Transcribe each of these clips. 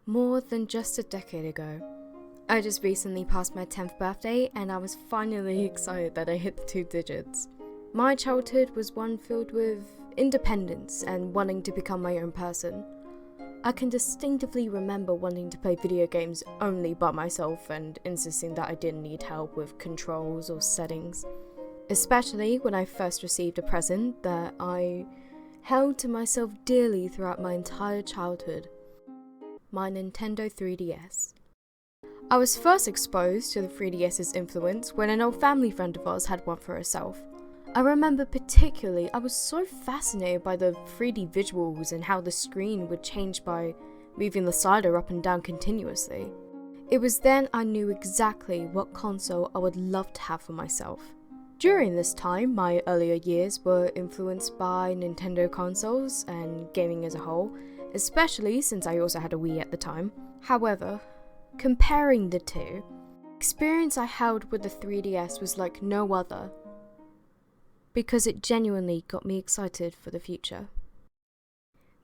more than just a decade ago. I just recently passed my 10th birthday and I was finally excited that I hit the 2 digits. My childhood was one filled with independence and wanting to become my own person. I can distinctively remember wanting to play video games only by myself and insisting that I didn't need help with controls or settings. Especially when I first received a present that I held to myself dearly throughout my entire childhood. My Nintendo 3DS. I was first exposed to the 3DS's influence when an old family friend of ours had one for herself. I remember particularly I was so fascinated by the 3D visuals and how the screen would change by moving the slider up and down continuously. It was then I knew exactly what console I would love to have for myself. During this time, my earlier years were influenced by Nintendo consoles and gaming as a whole, especially since I also had a Wii at the time. However, comparing the two, the experience I held with the 3DS was like no other, because it genuinely got me excited for the future.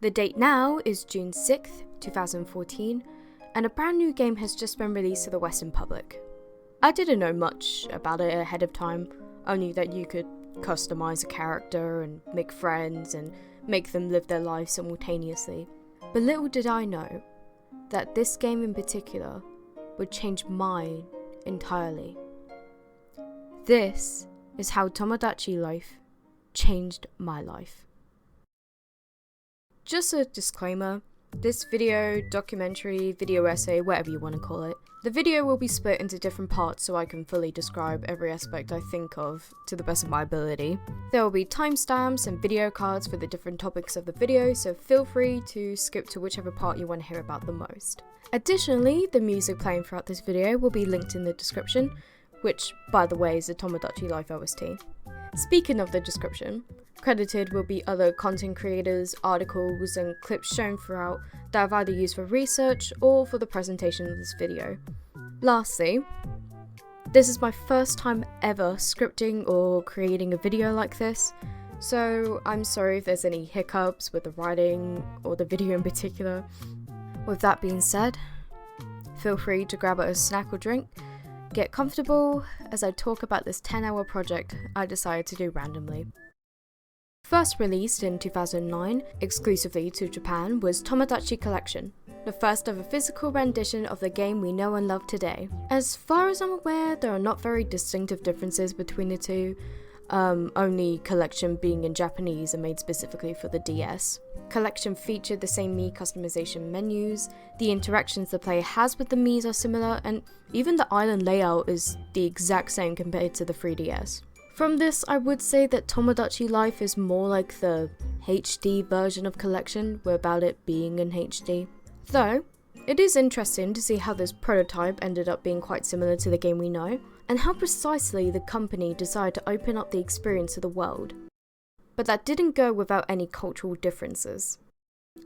The date now is June 6th, 2014, and a brand new game has just been released to the Western public. I didn't know much about it ahead of time, only that you could customize a character and make friends and make them live their lives simultaneously. But little did I know that this game in particular would change mine entirely. This is how Tomodatchi Life changed my life. Just a disclaimer, this video, documentary, video essay, whatever you want to call it, the video will be split into different parts so I can fully describe every aspect I think of to the best of my ability. There will be timestamps and video cards for the different topics of the video, so feel free to skip to whichever part you want to hear about the most. Additionally, the music playing throughout this video will be linked in the description, which, by the way, is the Tomodatchi Life OST. Speaking of the description, credited will be other content creators, articles, and clips shown throughout that I've either used for research or for the presentation of this video. Lastly, this is my first time ever scripting or creating a video like this, so I'm sorry if there's any hiccups with the writing or the video in particular. With that being said, feel free to grab a snack or drink, get comfortable as I talk about this 10-hour project I decided to do randomly. First released in 2009, exclusively to Japan, was Tomodachi Collection, the first of a physical rendition of the game we know and love today. As far as I'm aware, there are not very distinctive differences between the two, only Collection being in Japanese and made specifically for the DS. Collection featured the same Mii customization menus, the interactions the player has with the Miis are similar, and even the island layout is the exact same compared to the 3DS. From this, I would say that Tomodachi Life is more like the HD version of Collection, without it being in HD. Though, it is interesting to see how this prototype ended up being quite similar to the game we know, and how precisely the company decided to open up the experience to the world. But that didn't go without any cultural differences.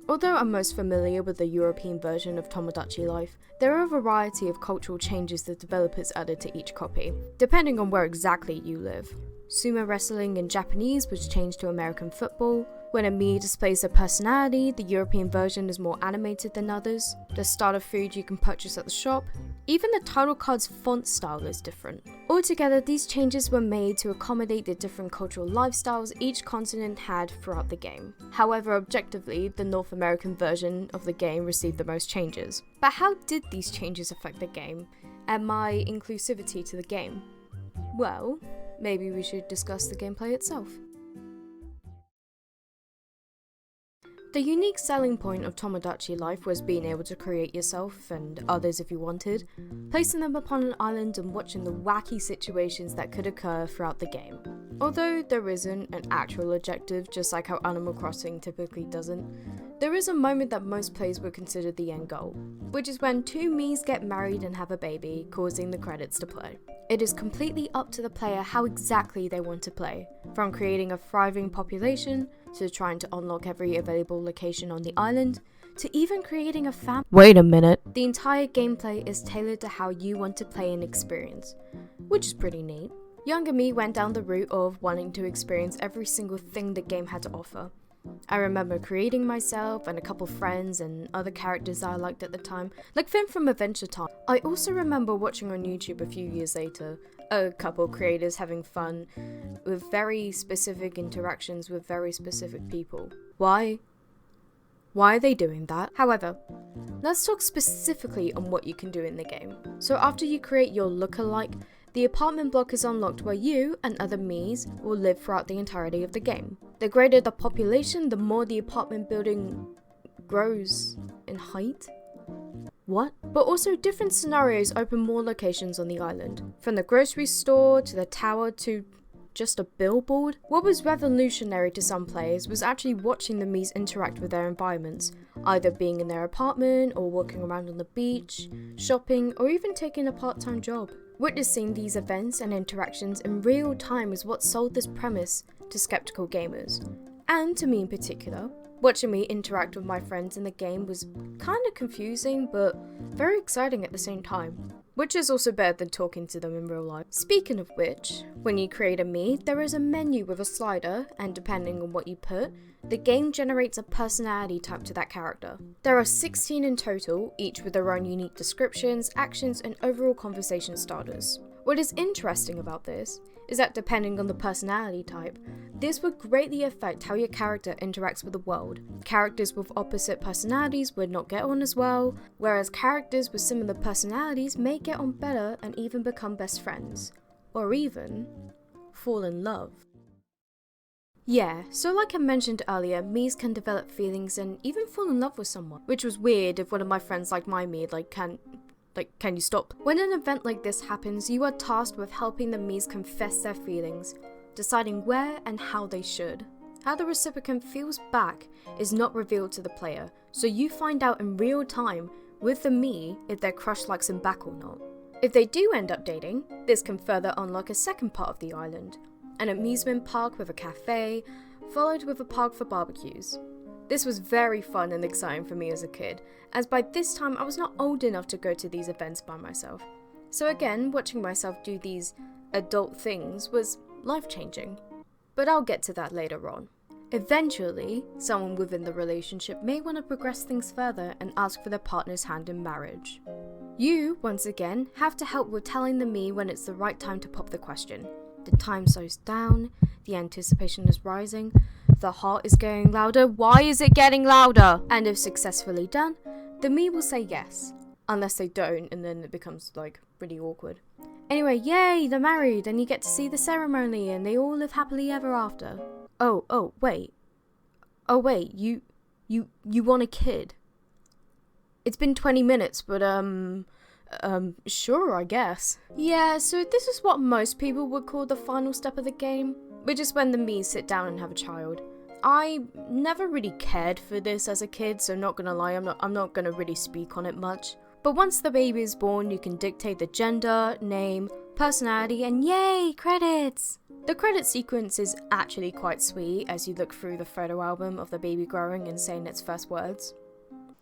Although I'm most familiar with the European version of Tomodachi Life, there are a variety of cultural changes the developers added to each copy, depending on where exactly you live. Sumo wrestling in Japanese was changed to American football. When a Mii displays their personality, the European version is more animated than others. The starter food you can purchase at the shop. Even the title card's font style is different. Altogether, these changes were made to accommodate the different cultural lifestyles each continent had throughout the game. However, objectively, the North American version of the game received the most changes. But how did these changes affect the game, and my inclusivity to the game? Well, maybe we should discuss the gameplay itself. The unique selling point of Tomodachi Life was being able to create yourself, and others if you wanted, placing them upon an island and watching the wacky situations that could occur throughout the game. Although there isn't an actual objective, just like how Animal Crossing typically doesn't, there is a moment that most players would consider the end goal, which is when 2 Miis get married and have a baby, causing the credits to play. It is completely up to the player how exactly they want to play, from creating a thriving population, to trying to unlock every available location on the island, to even creating a family. Wait a minute. The entire gameplay is tailored to how you want to play and experience, which is pretty neat. Younger me went down the route of wanting to experience every single thing the game had to offer, I remember creating myself and a couple friends and other characters I liked at the time, like Finn from Adventure Time. I also remember watching on YouTube a few years later a couple creators having fun with very specific interactions with very specific people. Why? Why are they doing that? However, let's talk specifically on what you can do in the game. So after you create your lookalike, the apartment block is unlocked where you and other Miis will live throughout the entirety of the game. The greater the population, the more the apartment building grows in height. What? But also different scenarios open more locations on the island. From the grocery store to the tower to just a billboard. What was revolutionary to some players was actually watching the Miis interact with their environments, either being in their apartment or walking around on the beach, shopping, or even taking a part-time job. Witnessing these events and interactions in real time is what sold this premise to skeptical gamers, and to me in particular. Watching me interact with my friends in the game was kinda confusing, but very exciting at the same time. Which is also better than talking to them in real life. Speaking of which, when you create a Mii, there is a menu with a slider, and depending on what you put, the game generates a personality type to that character. There are 16 in total, each with their own unique descriptions, actions, and overall conversation starters. What is interesting about this is that depending on the personality type, this would greatly affect how your character interacts with the world. Characters with opposite personalities would not get on as well, whereas characters with similar personalities may get on better and even become best friends. Or even fall in love. Yeah, so like I mentioned earlier, Miis can develop feelings and even fall in love with someone, which was weird if one of my friends liked my Mii, can you stop? When an event like this happens, you are tasked with helping the Miis confess their feelings, deciding where and how they should. How the recipient feels back is not revealed to the player, so you find out in real time with the Mii if their crush likes him back or not. If they do end up dating, this can further unlock a second part of the island, an amusement park with a cafe, followed with a park for barbecues. This was very fun and exciting for me as a kid, as by this time I was not old enough to go to these events by myself. So again, watching myself do these adult things was life-changing. But I'll get to that later on. Eventually, someone within the relationship may want to progress things further and ask for their partner's hand in marriage. You, once again, have to help with telling the Mii when it's the right time to pop the question. The time slows down, the anticipation is rising, the heart is getting louder. Why is it getting louder? And if successfully done, the Mii will say yes. Unless they don't, and then it becomes really awkward. Anyway, yay, they're married, and you get to see the ceremony, and they all live happily ever after. Oh, wait, you want a kid? It's been 20 minutes, but sure, I guess. Yeah, so this is what most people would call the final step of the game, which is when the Miis sit down and have a child. I never really cared for this as a kid, so not gonna lie, I'm not gonna really speak on it much. But once the baby is born, you can dictate the gender, name, personality, and yay, credits! The credit sequence is actually quite sweet as you look through the photo album of the baby growing and saying its first words.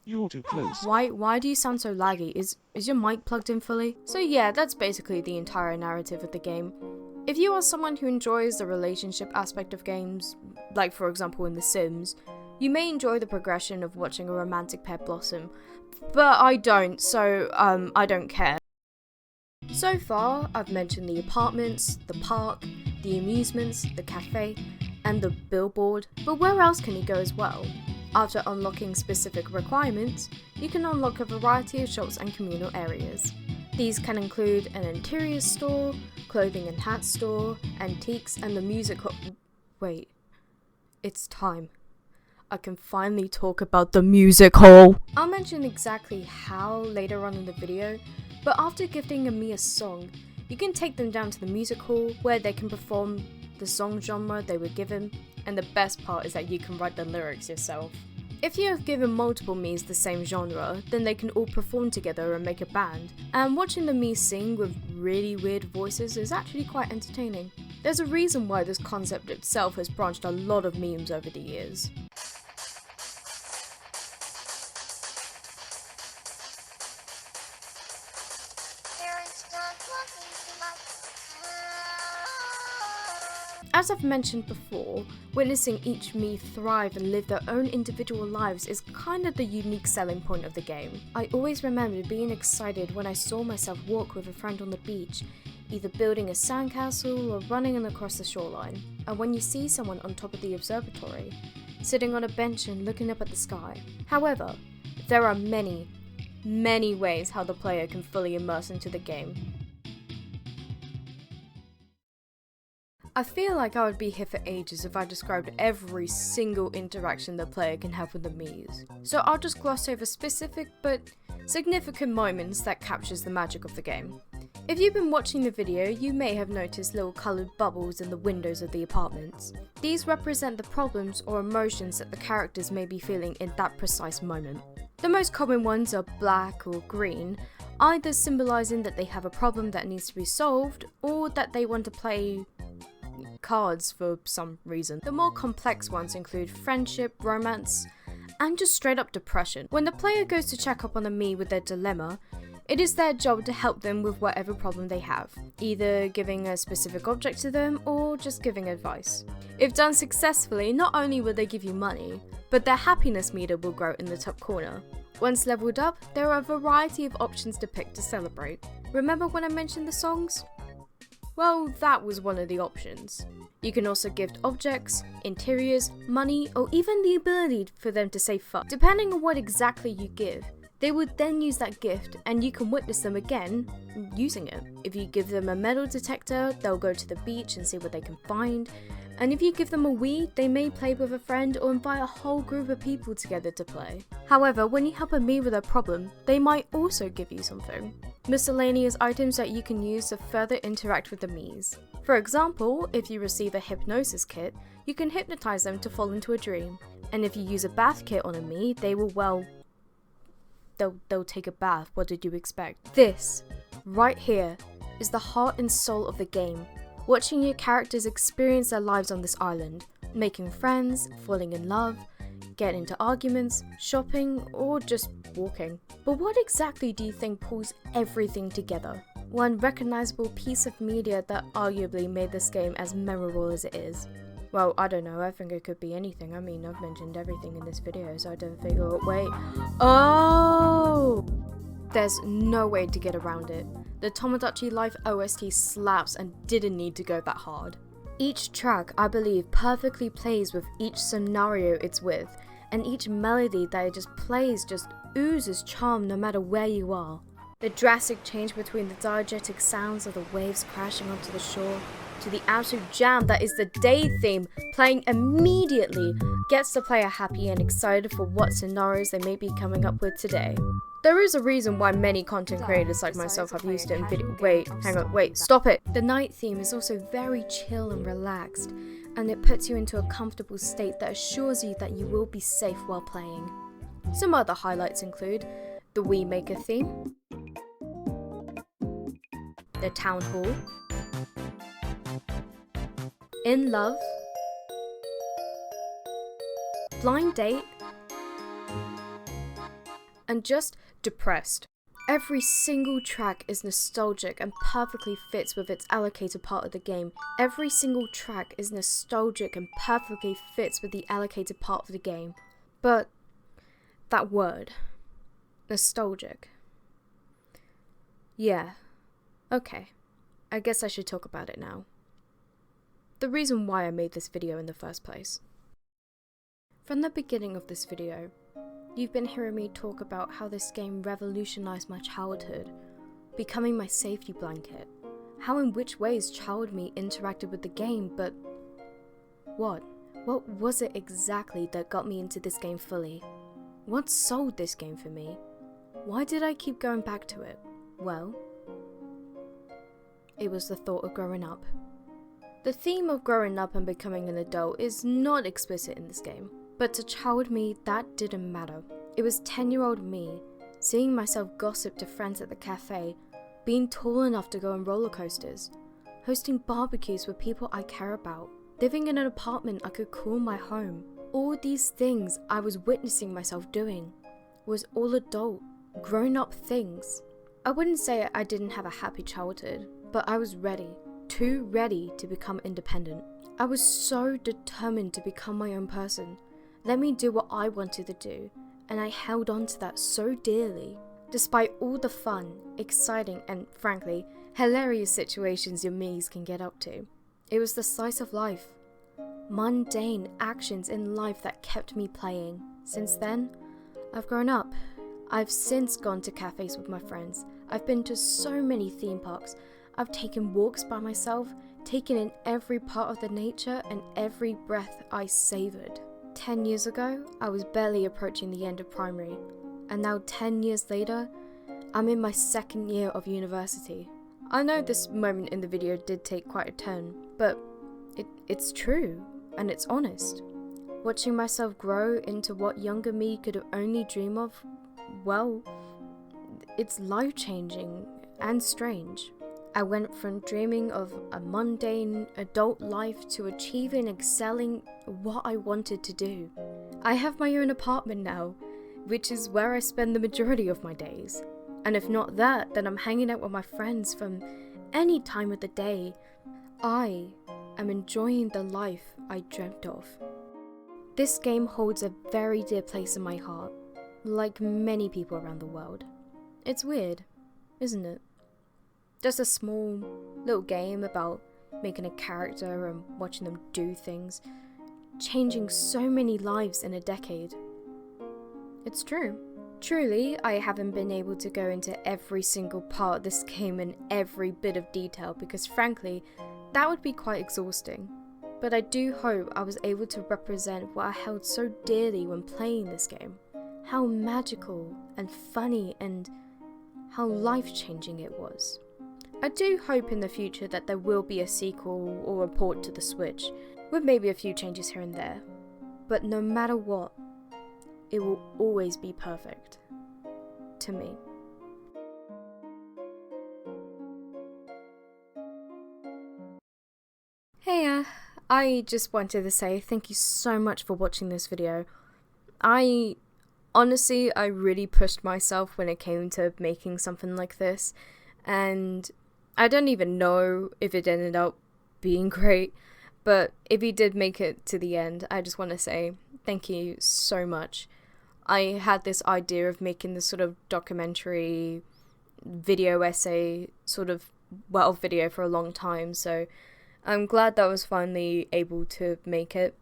You're too close. Why do you sound so laggy? Is your mic plugged in fully? So yeah, that's basically the entire narrative of the game. If you are someone who enjoys the relationship aspect of games, like for example in The Sims, you may enjoy the progression of watching a romantic pair blossom, but I don't, so I don't care. So far, I've mentioned the apartments, the park, the amusements, the cafe, and the billboard, but where else can you go as well? After unlocking specific requirements, you can unlock a variety of shops and communal areas. These can include an interior store, clothing and hat store, antiques, and the music hall. Wait, it's time. I can finally talk about the music hall. I'll mention exactly how later on in the video, but after gifting a Mii a song, you can take them down to the music hall where they can perform the song genre they were given, and the best part is that you can write the lyrics yourself. If you have given multiple Miis the same genre, then they can all perform together and make a band, and watching the Mii sing with really weird voices is actually quite entertaining. There's a reason why this concept itself has branched a lot of memes over the years. As I've mentioned before, witnessing each me thrive and live their own individual lives is kind of the unique selling point of the game. I always remember being excited when I saw myself walk with a friend on the beach, either building a sandcastle or running across the shoreline. And when you see someone on top of the observatory, sitting on a bench and looking up at the sky. However, there are many ways how the player can fully immerse into the game. I feel like I would be here for ages if I described every single interaction the player can have with the Miis. So I'll just gloss over specific but significant moments that captures the magic of the game. If you've been watching the video, you may have noticed little coloured bubbles in the windows of the apartments. These represent the problems or emotions that the characters may be feeling in that precise moment. The most common ones are black or green, either symbolising that they have a problem that needs to be solved or that they want to play cards for some reason. The more complex ones include friendship, romance, and just straight up depression. When the player goes to check up on the Mii with their dilemma, it is their job to help them with whatever problem they have, either giving a specific object to them or just giving advice. If done successfully, not only will they give you money, but their happiness meter will grow in the top corner. Once leveled up, there are a variety of options to pick to celebrate. Remember when I mentioned the songs? Well, that was one of the options. You can also gift objects, interiors, money, or even the ability for them to say fuck. Depending on what exactly you give, they would then use that gift and you can witness them again using it. If you give them a metal detector, they'll go to the beach and see what they can find. And if you give them a Wii, they may play with a friend or invite a whole group of people together to play. However, when you help a Mii with a problem, they might also give you something. Miscellaneous items that you can use to further interact with the Miis. For example, if you receive a hypnosis kit, you can hypnotize them to fall into a dream. And if you use a bath kit on a Mii, they will, well, they'll take a bath. What did you expect? This, right here, is the heart and soul of the game. Watching your characters experience their lives on this island, making friends, falling in love, getting into arguments, shopping, or just walking. But what exactly do you think pulls everything together? One recognizable piece of media that arguably made this game as memorable as it is. Well, I don't know, I think it could be anything. I mean, I've mentioned everything in this video, so I don't figure, wait. Oh! There's no way to get around it. The Tomodatchi Life OST slaps and didn't need to go that hard. Each track, I believe, perfectly plays with each scenario it's with, and each melody that it just plays just oozes charm no matter where you are. The drastic change between the diegetic sounds of the waves crashing onto the shore to the absolute jam that is the day theme playing immediately gets the player happy and excited for what scenarios they may be coming up with today. There is a reason why many content creators like myself have used it in video. Wait, hang on, wait, stop it! The night theme is also very chill and relaxed, and it puts you into a comfortable state that assures you that you will be safe while playing. Some other highlights include the Wii Maker theme, the Town Hall, In Love, Blind Date, and just Depressed. Every single track is nostalgic and perfectly fits with its allocated part of the game. Every single track is nostalgic and perfectly fits with the allocated part of the game. But that word, nostalgic. Yeah, okay. I guess I should talk about it now. The reason why I made this video in the first place. From the beginning of this video, you've been hearing me talk about how this game revolutionized my childhood, becoming my safety blanket, how in which ways child me interacted with the game, but what? What was it exactly that got me into this game fully? What sold this game for me? Why did I keep going back to it? Well, it was the thought of growing up. The theme of growing up and becoming an adult is not explicit in this game. But to child me, that didn't matter. It was 10-year-old me, seeing myself gossip to friends at the cafe, being tall enough to go on roller coasters, hosting barbecues with people I care about, living in an apartment I could call my home. All these things I was witnessing myself doing was all adult, grown-up things. I wouldn't say I didn't have a happy childhood, but I was ready. too ready to become independent. I was so determined to become my own person. Let me do what I wanted to do, and I held on to that so dearly. Despite all the fun, exciting, and frankly, hilarious situations your me's can get up to, it was the slice of life, mundane actions in life that kept me playing. Since then, I've grown up. I've since gone to cafes with my friends. I've been to so many theme parks. I've taken walks by myself, taken in every part of the nature and every breath I savoured. 10 years ago, I was barely approaching the end of primary, and now 10 years later, I'm in my second year of university. I know this moment in the video did take quite a turn, but it's true, and it's honest. Watching myself grow into what younger me could have only dreamed of, well, it's life-changing and strange. I went from dreaming of a mundane adult life to achieving and excelling what I wanted to do. I have my own apartment now, which is where I spend the majority of my days. And if not that, then I'm hanging out with my friends from any time of the day. I am enjoying the life I dreamt of. This game holds a very dear place in my heart, like many people around the world. It's weird, isn't it? Just a small little game about making a character and watching them do things, changing so many lives in a decade. It's true. Truly, I haven't been able to go into every single part of this game in every bit of detail because frankly, that would be quite exhausting. But I do hope I was able to represent what I held so dearly when playing this game. How magical and funny and how life-changing it was. I do hope in the future that there will be a sequel or a port to the Switch, with maybe a few changes here and there. But no matter what, it will always be perfect. To me. Hey, I just wanted to say thank you so much for watching this video. I really pushed myself when it came to making something like this, and I don't even know if it ended up being great, but if you did make it to the end, I just want to say thank you so much. I had this idea of making this sort of documentary video essay sort of video for a long time, so I'm glad that I was finally able to make it.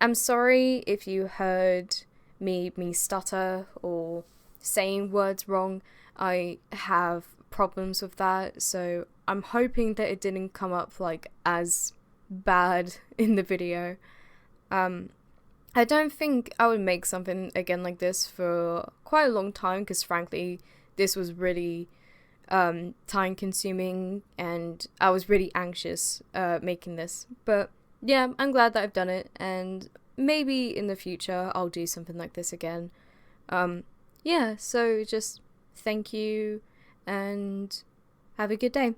I'm sorry if you heard me stutter or saying words wrong. I have problems with that, so I'm hoping that it didn't come up like as bad in the video. I don't think I would make something again like this for quite a long time because frankly this was really time consuming and I was really anxious making this, but yeah, I'm glad that I've done it, and maybe in the future I'll do something like this again. Yeah, so just thank you and have a good day.